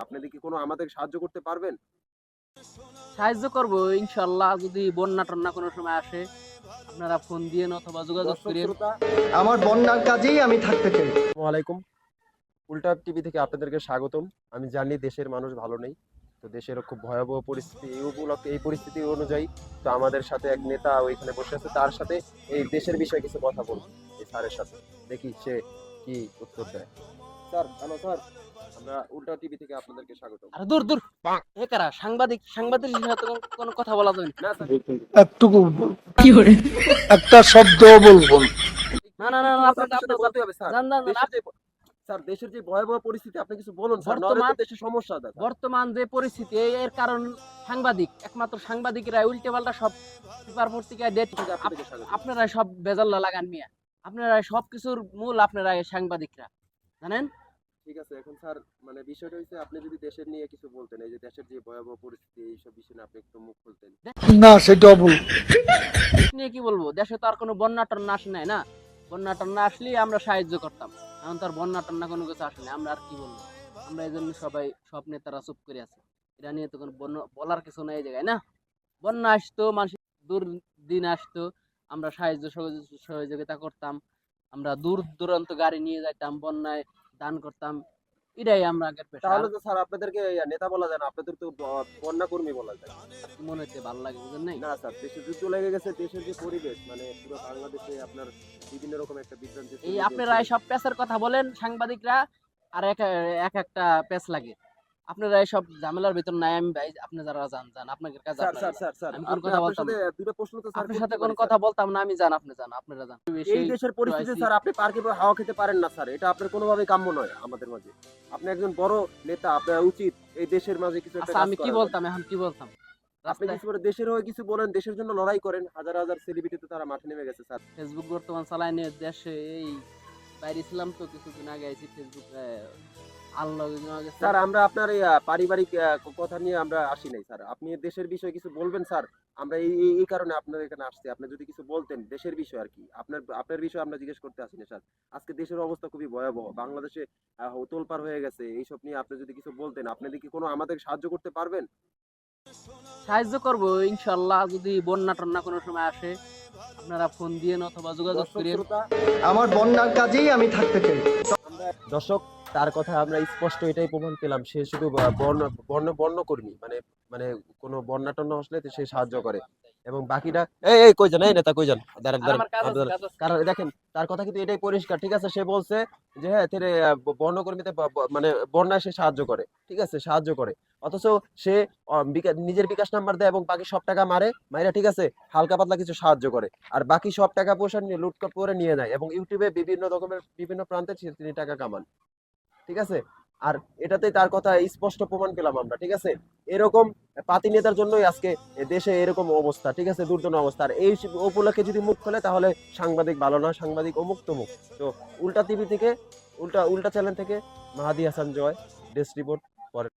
আপনাদের কি কোনো আমাদের সাহায্য করতে পারবেন? সাহায্য করব ইনশাআল্লাহ। যদি বন্যা টন্যা কোনো সময় আসে আপনারা ফোন দিয়েন অথবা যোগাযোগ দর্শক করেন। শ্রোতা, আমার বন্যার কাজেই আমি থাকতে চাই। আসসালামু আলাইকুম। উল্টা টিভি থেকে আপনাদেরকে স্বাগতম। আমি জানি দেশের মানুষ ভালো নেই, তো দেশের খুব ভয়াবহ পরিস্থিতি। এই উপলক্ষে এই পরিস্থিতি অনুযায়ী তো আমাদের সাথে এক নেতা ওইখানে বসে আছে, তার সাথে এই দেশের বিষয়ে কিছু কথা বলবো এই স্যারের সাথে। দেখি সে কি উত্তর দেয়। স্যার, হ্যালো স্যার, আমরা উল্টা টিভি থেকে আপনাদেরকে স্বাগতম। আর দূর দূর এ কারা সাংবাদিকের সাথে কোনো কথা বলা যাবে না স্যার, একটুকু একটা শব্দ বলবো না। না। না না না, আপনার সাথে বলতে হবে স্যার। জান জান দেশের যে স্যার দেশের যে ভয়াবহ পরিস্থিতি, আপনি কিছু বলুন স্যার, নয়তো বর্তমান তো দেশের সমস্যা আছে স্যার। বর্তমান যে পরিস্থিতি এর কারণ সাংবাদিক, একমাত্র সাংবাদিকরা উল্টে পাল্টা সব পেপার পত্রিকায় ডেট ঠিক আছে, আপনাদেরকে স্বাগতম। আপনারা সব বেজাল্লা লাগান মিয়া। আপনারা সব কিছুর মূল আপনারা এই সাংবাদিকরা জানেন। ঠিক আছে, এখন স্যার মানে বিষয়টা হচ্ছে, আপনি যদি দেশের নিয়ে কিছু বলতেন, এই যে দেশের যে ভয়াবহ পরিস্থিতি, এইসব বিষয় নিয়ে আপনি একটু মুখ খুলতেন। না, সেটা বল। দেশ নিয়ে কি বলবো, দেশে তো আর কোনো বন্যা টন্যা আসে নাই না। বন্যা টন্যা আসলেই আমরা সাহায্য করতাম, এখন তো আর বন্যা টন্যা কোনো কিছু আসে নাই, আমরা আর কি বলবো। আমরা এই জন্য সব নেতারা চুপ করে আছে। এটা নিয়ে তো কোনো বলার কিছু নাই এই জায়গায় না। বন্যা আসতো, মানুষ দুর্দিন আসতো, আমরা সাহায্য সহযোগিতা করতাম। আমরা দূর দূরান্ত গাড়ি নিয়ে যাইতাম, বন্যায় দান করতাম। এটাই আমরা আগের পেশা। তাহলে তো স্যার আপনাদেরকে নেতা বলা যায় না, আপনাদের তো বন্যা কর্মী বলা যায়। মনে হচ্ছে ভালো লাগে বুঝেন নাই। না স্যার, দেশে যুদ্ধ লেগে গেছে, দেশের যে পরিবেশ মানে পুরো বাংলাদেশে আপনার বিভিন্ন রকম একটা বিভ্রান্তি এই ছড়িয়ে আপনারা দিয়েছে। সব পেঁচের কথা বলেন সাংবাদিকরা, আর এক একটা পেঁচ লাগে। আপনারা এইসব ঝামেলার ভিতর নাই। আমি ভাই, আপনি যারা জান আপনাদের কাজ স্যার আপনারা স্যার স্যার জান। স্যার আমি কোন আপনার কথা আপনার বলতাম সাথে না, দুটো প্রশ্ন তো স্যার আপনার করতে সাথে কোন পারি কথা স্যার। বলতাম না। আমি জান, আপনি জান, আপনারা জান। এই দেশের পরিস্থিতি স্যার, আপনি পার্কে বসে হাওয়া খেতে পারেন না স্যার, এটা আপনার কোনোভাবেই কাম্য নয় আমাদের মাঝে। আপনি একজন বড় নেতা, আপনার উচিত এই দেশের মাঝে কিছু একটা আচ্ছা কাজ আমি কি করা। বলতাম, এখন কি বলতাম আপনি রাস্তায়? কিছু করে দেশের হয়ে কিছু বলেন, দেশের জন্য লড়াই করেন। হাজার হাজার সেলিব্রিটি তো তারা মাঠে নেমে গেছে স্যার। ফেসবুক বর্তমান চালাই নিয়ে দেশে এই বাইরে ছিলাম তো কিছুদিন আগে আইছি ফেসবুক আল্লাহ গেছে। স্যার আমরা আপনার এই পারিবারিক কথা নিয়ে আমরা আসি নাই স্যার, আপনি দেশের বিষয়ে কিছু বলবেন স্যার। আমরা এই কারণে আপনার এখানে আসছি, আপনি যদি কিছু বলতেন দেশের বিষয় আর কি, আপনার বিষয়ে আমরা জিজ্ঞেস করতে আসিনি স্যার। আজকে দেশের অবস্থা খুবই ভয়াবহ, বাংলাদেশে তোলপাড় হয়ে গেছে, এইসব নিয়ে আপনি যদি কিছু বলতেন। আপনাদের কি কোনো আমাদের সাহায্য করতে পারবেন? সাহায্য করব ইনশাআল্লাহ। যদি বন্যা টন্যা কোনো সময় আসে আপনারা ফোন দিয়েন অথবা যোগাযোগ দর্শক করেন। শ্রোতা, আমার বন্যার কাজেই আমি থাকতে চাই। দর্শক, তার কথা আমরা স্পষ্ট এটাই প্রমাণ পেলাম, সে শুধু বর্ণকর্মী, মানে মানে কোনো বন্যা টন্যা আসলে তো সে সাহায্য করে। এবং বাকিটা এই কই যান, এই নেতা কই যান, দাঁড়ান আর দাঁড়ান আমার কাজ আছে, দাঁড়ান। কাজ আছে। কারণ দেখেন তার কথা কিন্তু এটাই পরিষ্কার, ঠিক আছে, সে বলছে যে হ্যাঁ তিনি বর্ণকর্মীতে মানে বন্যায় সে সাহায্য করে, ঠিক আছে, সাহায্য করে। অথচ সে নিজের বিকাশ নাম্বার দেয় এবং বাকি সব টাকা মাইরা, ঠিক আছে, হালকা পাতলা কিছু সাহায্য করে। আর বাকি সব টাকা পয়সা নিয়ে লুটপাট করে নিয়ে যায় এবং ইউটিউবে বিভিন্ন রকমের বিভিন্ন প্রান্তে তিনি টাকা কামান, ঠিক আছে। আর এটাতেই তার কথা স্পষ্ট প্রমাণ পেলাম আমরা, ঠিক আছে। এরকম পাতি নেতার জন্যই আজকে দেশে এরকম অবস্থা, ঠিক আছে, দুর্দন অবস্থা। আর এই উপলক্ষে যদি মুখ খোলে তাহলে সাংবাদিক ভালো না, সাংবাদিক অমুক তমুক। তো উল্টা টিভি থেকে, উল্টা চ্যানেল থেকে মাহাদি হাসান জয়, ডেস্ক রিপোর্ট।